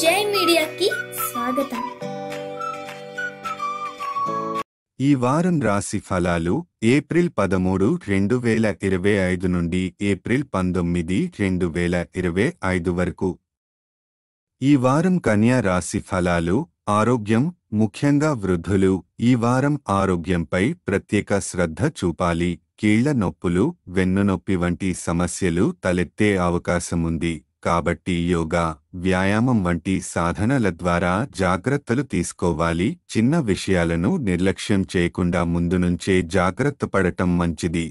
జై మీడియాకి స్వాగతం. ఈ వారం రాశి ఫలాలు ఏప్రిల్ 13, 2025 నుండి ఏప్రిల్ 19, 2025 వరకు. ఈ వారం కన్యా రాశి ఫలాలు. ఆరోగ్యం, ముఖ్యంగా వృద్ధులు ఈ వారం ఆరోగ్యంపై ప్రత్యేక శ్రద్ధ చూపాలి. కీళ్ల నొప్పులు, వెన్నునొప్పి వంటి సమస్యలు తలెత్తే అవకాశముంది. కాబట్టి యోగా, వ్యాయామం వంటి సాధనల ద్వారా జాగ్రత్తలు తీసుకోవాలి. చిన్న విషయాలను నిర్లక్ష్యం చేయకుండా ముందు నుంచే జాగ్రత్త పడటం మంచిది.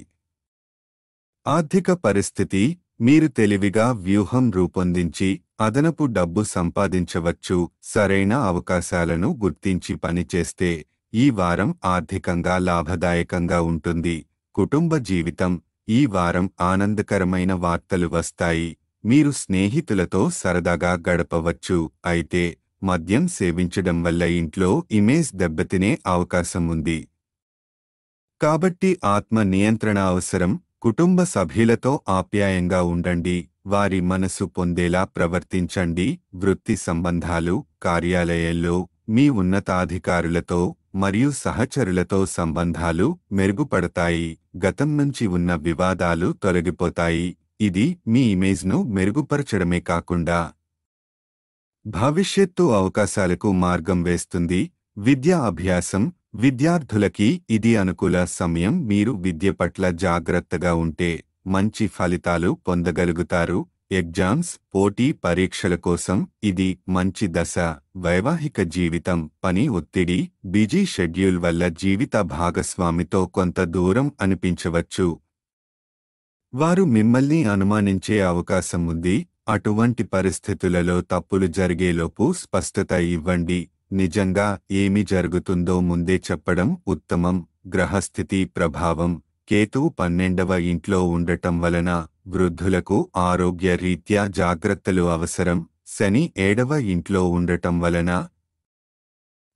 ఆర్థిక పరిస్థితి. మీరు తెలివిగా వ్యూహం రూపొందించి అదనపు డబ్బు సంపాదించవచ్చు. సరైన అవకాశాలను గుర్తించి పనిచేస్తే ఈ వారం ఆర్థికంగా లాభదాయకంగా ఉంటుంది. కుటుంబ జీవితం. ఈ వారం ఆనందకరమైన వార్తలు వస్తాయి. మీరు స్నేహితులతో సరదాగా గడపవచ్చు. అయితే మద్యం సేవించడం వల్ల ఇంట్లో ఇమేజ్ దెబ్బతినే అవకాశం ఉంది. కాబట్టి ఆత్మ నియంత్రణ అవసరం. కుటుంబ సభ్యులతో ఆప్యాయంగా ఉండండి. వారి మనసు పొందేలా ప్రవర్తించండి. వృత్తి సంబంధాలు. కార్యాలయంలో మీ ఉన్నతాధికారులతో మరియు సహచరులతో సంబంధాలు మెరుగుపడతాయి. గతం నుంచి ఉన్న వివాదాలు తొలగిపోతాయి. ఇది మీ ఇమేజ్ను మెరుగుపరచడమే కాకుండా భవిష్యత్తు అవకాశాలకు మార్గం వేస్తుంది. విద్యా అభ్యాసం. విద్యార్థులకి ఇది అనుకూల సమయం. మీరు విద్య పట్ల జాగ్రత్తగా ఉంటే మంచి ఫలితాలు పొందగలుగుతారు. ఎగ్జామ్స్, పోటీ పరీక్షల కోసం ఇది మంచి దశ. వైవాహిక జీవితం. పని ఒత్తిడి, బిజీ షెడ్యూల్ వల్ల జీవిత భాగస్వామితో కొంత దూరం అనిపించవచ్చు. వారు మిమ్మల్ని అనుమానించే అవకాశం ఉంది. అటువంటి పరిస్థితులలో తప్పులు జరిగేలోపు స్పష్టత ఇవ్వండి. నిజంగా ఏమి జరుగుతుందో ముందే చెప్పడం ఉత్తమం. గ్రహస్థితి ప్రభావం. కేతువు 12వ ఇంట్లో ఉండటం వలన వృద్ధులకు ఆరోగ్య రీత్యా జాగ్రత్తలు అవసరం. శని 7వ ఇంట్లో ఉండటం వలన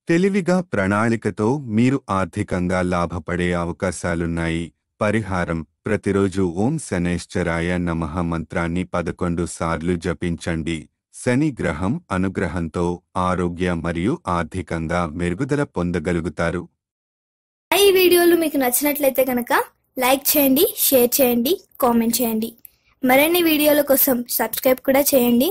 తెలివిగా ప్రణాళికతో మీరు ఆర్థికంగా లాభపడే అవకాశాలున్నాయి. పరిహారం. ప్రతిరోజు ఓం శనైశ్చరాయ నమః మంత్రాన్ని 11 సార్లు జపించండి. శని గ్రహం అనుగ్రహంతో ఆరోగ్య మరియు ఆర్థికంగా మెరుగుదల పొందగలుగుతారు. ఈ వీడియోలు మీకు నచ్చినట్లయితే కనుక లైక్ చేయండి, షేర్ చేయండి, కామెంట్ చేయండి. మరిన్ని వీడియోల కోసం సబ్స్క్రైబ్ కూడా చేయండి.